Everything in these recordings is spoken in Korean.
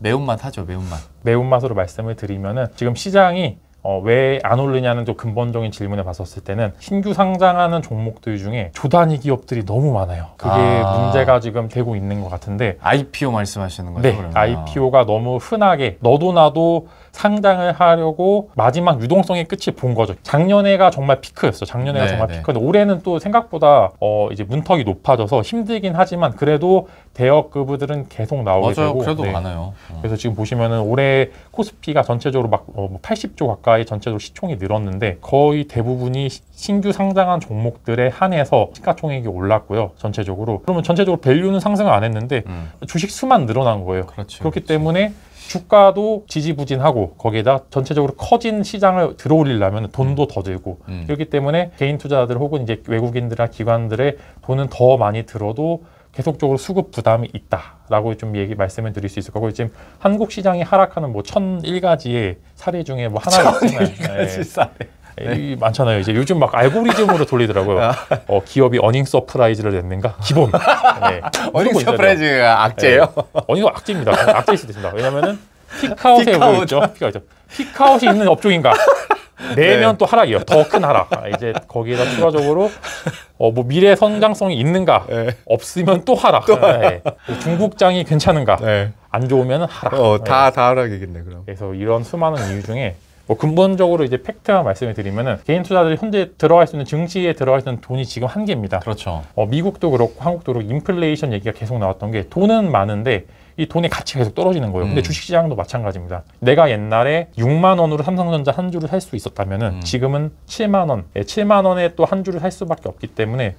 매운맛 하죠, 매운맛. 매운맛으로 말씀을 드리면은 지금 시장이 왜 안 오르냐는 좀 근본적인 질문을 봤었을 때는 신규 상장하는 종목들 중에 조단위 기업들이 너무 많아요. 그게 문제가 지금 되고 있는 것 같은데. IPO 말씀하시는 거죠? 네, 그러면? IPO가 너무 흔하게 너도 나도 상장을 하려고 마지막 유동성의 끝이 본 거죠. 작년에가 정말 피크였어. 작년에가 정말 피크였는데 올해는 또 생각보다 이제 문턱이 높아져서 힘들긴 하지만 그래도 대여급들은 계속 나오게 맞아요. 되고. 그래도 많아요. 그래서 지금 보시면은 올해 코스피가 전체적으로 막 80조 가까이 전체적으로 시총이 늘었는데 거의 대부분이 신규 상장한 종목들에 한해서 시가총액이 올랐고요. 전체적으로. 그러면 전체적으로 밸류는 상승을 안 했는데 주식 수만 늘어난 거예요. 그렇기 때문에 주가도 지지부진하고 거기에다 전체적으로 커진 시장을 들어올리려면 돈도 더 들고 그렇기 때문에 개인 투자자들 혹은 이제 외국인들이나 기관들의 돈은 더 많이 들어도 계속적으로 수급 부담이 있다라고 좀 말씀을 드릴 수 있을 거고 지금 한국 시장이 하락하는 뭐 1001가지의 사례 중에 뭐 하나가 있잖아요. 많잖아요. 이제 요즘 막 알고리즘으로 돌리더라고요. 기업이 어닝 서프라이즈를 냈는가? 기본. 어닝 서프라이즈가 악재예요? 어닝 악재입니다. 악재 있을 때 있습니다. 왜냐면은 피크아웃에 보였죠. 피크아웃이 있는 업종인가? 내면 또 하락이에요. 더 큰 하락. 이제 거기에다 추가적으로 뭐 미래 성장성이 있는가? 없으면 또 하락. 중국장이 괜찮은가? 안 좋으면 하락. 다 하락이겠네 그럼. 그래서 이런 수많은 이유 중에 뭐 근본적으로 이제 팩트만 말씀을 드리면은 개인 투자들이 현재 들어갈 수 있는 증시에 들어갈 수 있는 돈이 지금 한계입니다. 그렇죠. 미국도 그렇고 한국도 그렇고 인플레이션 얘기가 계속 나왔던 게 돈은 많은데 이 돈의 가치가 계속 떨어지는 거예요. 근데 주식시장도 마찬가지입니다. 내가 옛날에 6만 원으로 삼성전자 한 주를 살 수 있었다면은 지금은 7만 원, 7만 원에 또 한 주를 살 수밖에 없기 때문에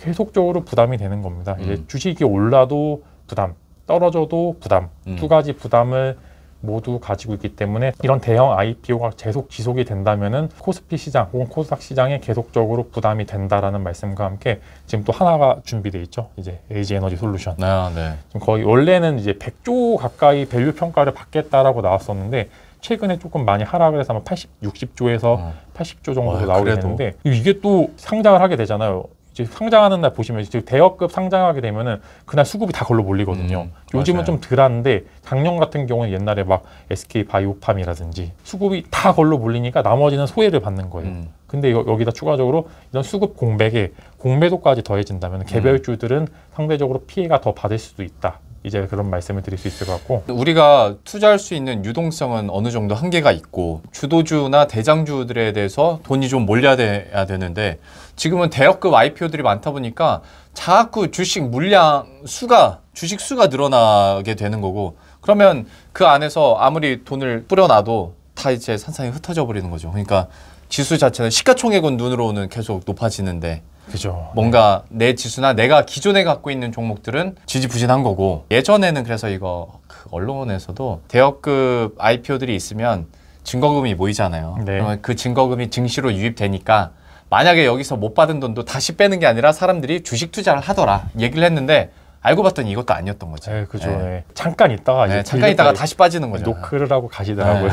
계속적으로 부담이 되는 겁니다. 이제 주식이 올라도 부담, 떨어져도 부담, 두 가지 부담을 모두 가지고 있기 때문에 이런 대형 IPO가 계속 지속이 된다면은 코스피 시장 혹은 코스닥 시장에 계속적으로 부담이 된다라는 말씀과 함께 지금 또 하나가 준비돼 있죠. 이제 LG 에너지 솔루션. 지금 거의 원래는 이제 100조 가까이 밸류 평가를 받겠다라고 나왔었는데 최근에 조금 많이 하락을 해서 아마 60조에서 80조 정도로 나오게 되는데 이게 또 상장을 하게 되잖아요. 상장하는 날 보시면 대여급 상장하게 되면은 그날 수급이 다 걸로 몰리거든요. 요즘은 좀 덜한데 작년 같은 경우는 옛날에 막 SK 바이오팜이라든지 수급이 다 걸로 몰리니까 나머지는 소외를 받는 거예요. 근데 여기다 추가적으로 이런 수급 공백에 공매도까지 더해진다면 개별주들은 상대적으로 피해가 더 받을 수도 있다. 이제 그런 말씀을 드릴 수 있을 것 같고 우리가 투자할 수 있는 유동성은 어느 정도 한계가 있고 주도주나 대장주들에 대해서 돈이 좀 몰려야 되는데 지금은 대여급 IPO들이 많다 보니까 자꾸 주식 물량 수가 주식 수가 늘어나게 되는 거고 그러면 그 안에서 아무리 돈을 뿌려놔도 다 이제 산산이 흩어져 버리는 거죠. 그러니까 지수 자체는 시가총액은 눈으로는 계속 높아지는데 그죠. 뭔가 내 지수나 내가 기존에 갖고 있는 종목들은 지지부진한 거고 예전에는 그래서 이거 그 언론에서도 대여급 IPO들이 있으면 증거금이 모이잖아요. 그러면 그 증거금이 증시로 유입되니까 만약에 여기서 못 받은 돈도 다시 빼는 게 아니라 사람들이 주식 투자를 하더라 얘기를 했는데 알고 봤더니 이것도 아니었던 거죠. 그죠. 잠깐 있다가 이제 잠깐 있다가 다시 빠지는 거죠. 노크를 하고 가시더라고요.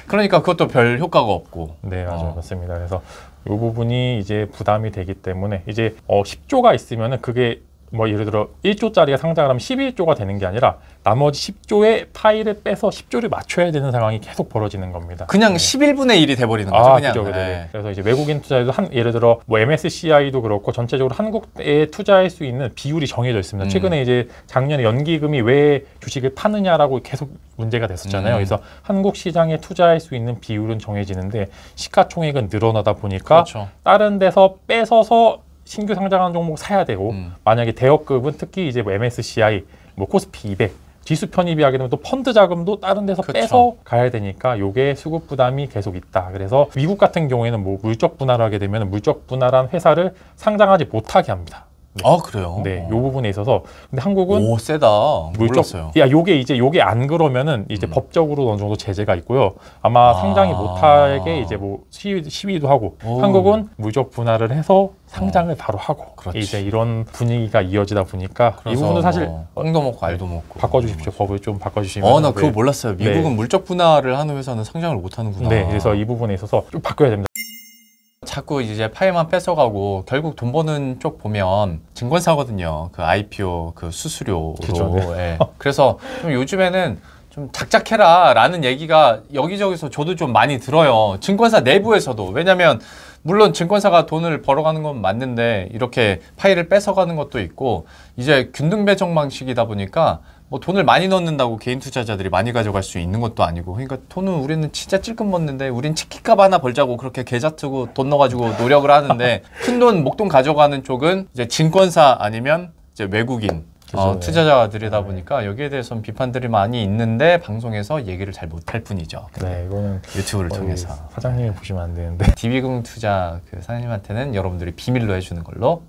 그러니까 그것도 별 효과가 없고. 맞아요. 맞습니다. 그래서 이 부분이 이제 부담이 되기 때문에 이제 10조가 있으면은 그게 뭐 예를 들어 1조짜리가 상장을 하면 11조가 되는 게 아니라 나머지 10조의 파일을 빼서 10조를 맞춰야 되는 상황이 계속 벌어지는 겁니다. 그냥 11분의 1이 돼버리는 거죠. 그냥. 그죠. 그래서 이제 외국인 투자에도 예를 들어 뭐 MSCI도 그렇고 전체적으로 한국에 투자할 수 있는 비율이 정해져 있습니다. 최근에 이제 작년에 연기금이 왜 주식을 파느냐라고 계속 문제가 됐었잖아요. 그래서 한국 시장에 투자할 수 있는 비율은 정해지는데 시가총액은 늘어나다 보니까 다른 데서 뺏어서 신규 상장하는 종목 사야 되고 만약에 대여급은 특히 이제 뭐 MSCI, 뭐 코스피 200 지수 편입이 하게 되면 또 펀드 자금도 다른 데서 빼서 가야 되니까 요게 수급 부담이 계속 있다. 그래서 미국 같은 경우에는 뭐 물적 분할을 하게 되면 물적 분할한 회사를 상장하지 못하게 합니다. 그래요? 요 부분에 있어서. 근데 한국은 세다. 몰랐어요. 요게 안 그러면은 이제 법적으로 어느 정도 제재가 있고요. 아마 상장이 못하게 이제 뭐 시위도 하고 한국은 물적 분할을 해서 상장을 바로 하고 이제 이런 분위기가 이어지다 보니까 이 부분은 사실 뻥도 먹고 알도 먹고 바꿔주십시오. 법을 좀 바꿔주시면. 나 그거 몰랐어요. 미국은 물적 분할을 하는 회사는 상장을 못 하는구나. 그래서 이 부분에 있어서 좀 바꿔야 됩니다. 자꾸 이제 파일만 뺏어가고 결국 돈 버는 쪽 보면 증권사거든요. 그 IPO 그 수수료로. 그래서 좀 요즘에는 좀 작작해라 라는 얘기가 여기저기서 저도 좀 많이 들어요. 증권사 내부에서도. 왜냐면 물론 증권사가 돈을 벌어가는 건 맞는데 이렇게 파일을 뺏어가는 것도 있고 이제 균등배정 방식이다 보니까 뭐 돈을 많이 넣는다고 개인 투자자들이 많이 가져갈 수 있는 것도 아니고 그러니까 돈은 우리는 진짜 찔끔 먹는데 우린 치킨값 하나 벌자고 그렇게 계좌 트고 돈 넣어가지고 노력을 하는데 큰돈 목돈 가져가는 쪽은 이제 증권사 아니면 이제 외국인 투자자들이다 보니까 여기에 대해서는 비판들이 많이 있는데 방송에서 얘기를 잘 못할 뿐이죠. 네, 이거는 유튜브를 통해서 사장님이 보시면 안 되는데 DB금 투자 그 사장님한테는 여러분들이 비밀로 해주는 걸로.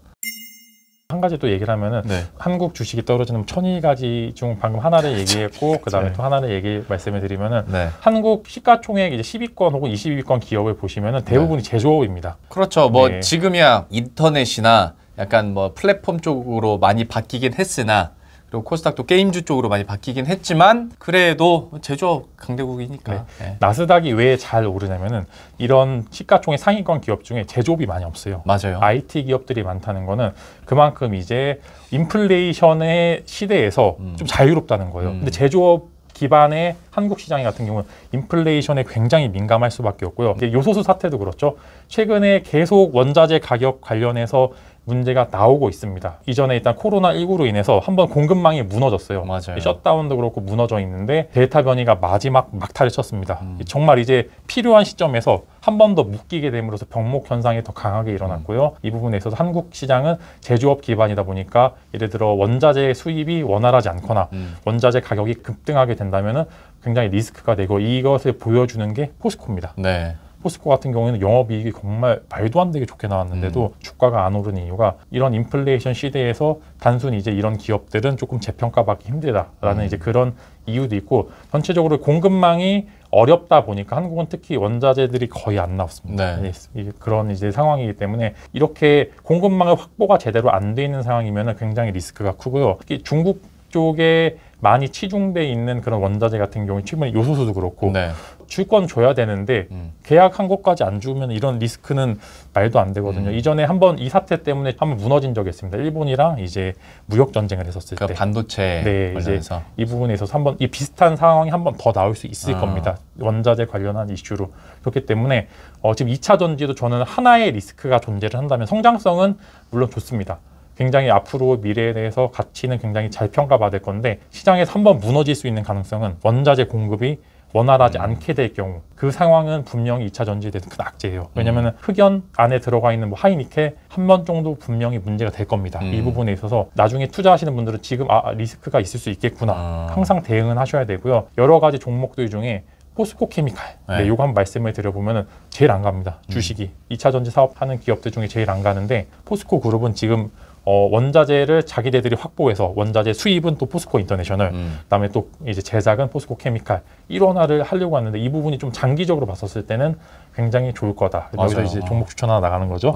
한 가지 또 얘기를 하면은 네. 한국 주식이 떨어지는 1000가지 중 방금 하나를 얘기했고 그 다음에 또 하나를 말씀을 드리면은 네. 한국 시가총액 이제 10위권 혹은 20위권 기업을 보시면은 대부분이 제조업입니다. 그렇죠. 뭐 네. 지금이야 인터넷이나 약간 뭐 플랫폼 쪽으로 많이 바뀌긴 했으나 그리고 코스닥도 게임주 쪽으로 많이 바뀌긴 했지만 그래도 제조업 강대국이니까. 네. 네. 나스닥이 왜 잘 오르냐면은 이런 시가총액 상위권 기업 중에 제조업이 많이 없어요. 맞아요. IT 기업들이 많다는 거는 그만큼 이제 인플레이션의 시대에서 좀 자유롭다는 거예요. 근데 제조업 기반의 한국 시장 같은 경우는 인플레이션에 굉장히 민감할 수밖에 없고요. 이제 요소수 사태도 그렇죠. 최근에 계속 원자재 가격 관련해서 문제가 나오고 있습니다. 이전에 일단 코로나19로 인해서 한번 공급망이 무너졌어요. 맞아요. 셧다운도 그렇고 무너져 있는데 델타 변이가 마지막 막타를 쳤습니다. 정말 이제 필요한 시점에서 한 번 더 묶이게 됨으로써 병목 현상이 더 강하게 일어났고요. 이 부분에 있어서 한국 시장은 제조업 기반이다 보니까 예를 들어 원자재 수입이 원활하지 않거나 원자재 가격이 급등하게 된다면은 굉장히 리스크가 되고 이것을 보여주는 게 포스코입니다. 네. 포스코 같은 경우에는 영업이익이 정말 말도 안 되게 좋게 나왔는데도 주가가 안 오르는 이유가 이런 인플레이션 시대에서 단순히 이제 이런 기업들은 조금 재평가받기 힘들다라는 이제 그런 이유도 있고 전체적으로 공급망이 어렵다 보니까 한국은 특히 원자재들이 거의 안 나왔습니다. 네. 그런 이제 상황이기 때문에 이렇게 공급망의 확보가 제대로 안 돼 있는 상황이면 굉장히 리스크가 크고요. 특히 중국 쪽에 많이 치중돼 있는 그런 원자재 같은 경우에 최근에 요소수도 그렇고 네. 주권 줘야 되는데 계약한 것까지 안 주면 이런 리스크는 말도 안 되거든요. 이전에 한번 이 사태 때문에 한번 무너진 적이 있습니다. 일본이랑 이제 무역 전쟁을 했었을 때. 반도체 네, 관련해서. 이제 이 부분에 있어서 한번 이 비슷한 상황이 한번 더 나올 수 있을 겁니다. 원자재 관련한 이슈로. 그렇기 때문에 지금 2차 전지도 저는 하나의 리스크가 존재를 한다면 성장성은 물론 좋습니다. 굉장히 앞으로 미래에 대해서 가치는 굉장히 잘 평가받을 건데 시장에서 한번 무너질 수 있는 가능성은 원자재 공급이 원활하지 않게 될 경우 그 상황은 분명히 2차 전지에 대해서 큰 악재예요. 왜냐하면 흑연 안에 들어가 있는 뭐 하이니켈 한 번 정도 분명히 문제가 될 겁니다. 이 부분에 있어서 나중에 투자하시는 분들은 지금 리스크가 있을 수 있겠구나. 항상 대응은 하셔야 되고요. 여러 가지 종목들 중에 포스코 케미칼. 네, 요거 한번 말씀을 드려보면은 제일 안 갑니다. 주식이. 2차 전지 사업하는 기업들 중에 제일 안 가는데 포스코 그룹은 지금 원자재를 자기네들이 확보해서 원자재 수입은 또 포스코 인터내셔널 그다음에 또 이제 제작은 포스코 케미칼 일원화를 하려고 하는데 이 부분이 좀 장기적으로 봤었을 때는 굉장히 좋을 거다. 여기서 이제 종목 추천 하나 나가는 거죠.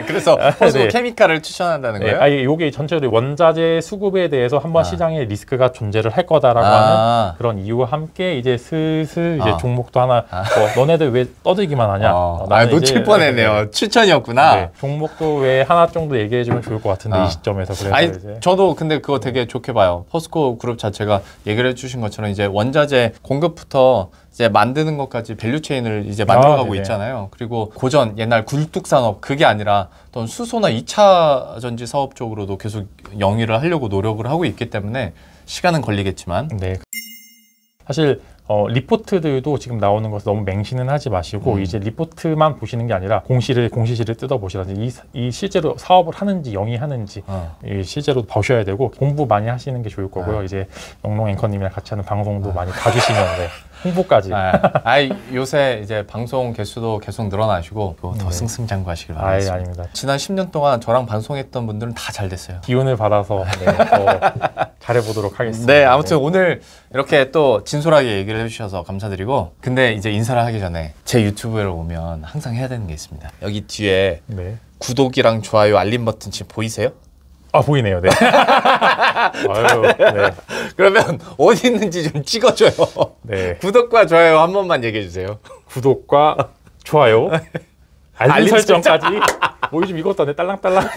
그래서 포스코 네. 케미칼을 추천한다는 거예요? 네, 요게 전체적으로 원자재 수급에 대해서 한번 시장에 리스크가 존재를 할 거다라고 하는 그런 이유와 함께 이제 슬슬 이제 종목도 하나 너네들 왜 떠들기만 하냐? 놓칠 뻔했네요. 추천이었구나. 네, 종목도 왜 하나 정도 얘기해주면 좋을 것 같은데 이 시점에서 그래서 이제 저도 근데 그거 되게 좋게 봐요. 포스코 그룹 자체가 얘기를 해주신 것처럼 이제 원자재 공급부터 이제 만드는 것까지 밸류체인을 이제 만들어가고 있잖아요. 그리고 고전 옛날 굴뚝 산업 그게 아니라 어떤 수소나 2차 전지 사업 쪽으로도 계속 영위를 하려고 노력을 하고 있기 때문에 시간은 걸리겠지만. 네. 사실 리포트들도 지금 나오는 것을 너무 맹신은 하지 마시고 이제 리포트만 보시는 게 아니라 공시지를 뜯어 보시라든지 이 실제로 사업을 하는지 영위하는지 실제로 보셔야 되고 공부 많이 하시는 게 좋을 거고요. 이제 영롱 앵커님이랑 같이 하는 방송도 많이 봐주시면 홍보까지. 요새 이제 방송 개수도 계속 늘어나시고 더 승승장구하시길 바랍니다. 아닙니다. 지난 10년 동안 저랑 방송했던 분들은 다 잘 됐어요. 기운을 받아서 더 잘해보도록 하겠습니다. 네, 아무튼 오늘 이렇게 또 진솔하게 얘기를 해주셔서 감사드리고 근데 이제 인사를 하기 전에 제 유튜브에 오면 항상 해야 되는 게 있습니다. 여기 뒤에 구독이랑 좋아요, 알림 버튼 지금 보이세요? 보이네요. 네. 아유, 네. 그러면 어디 있는지 좀 찍어줘요. 네. 구독과 좋아요 한 번만 얘기해 주세요. 구독과 좋아요, 알림 설정까지. 요즘 이것도 안 돼. 딸랑딸랑.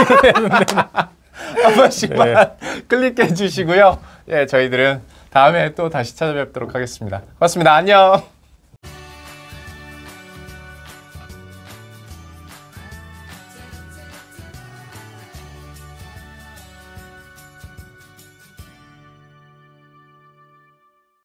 한 번씩만 클릭해 주시고요. 예, 저희들은 다음에 또 다시 찾아뵙도록 하겠습니다. 고맙습니다. 안녕.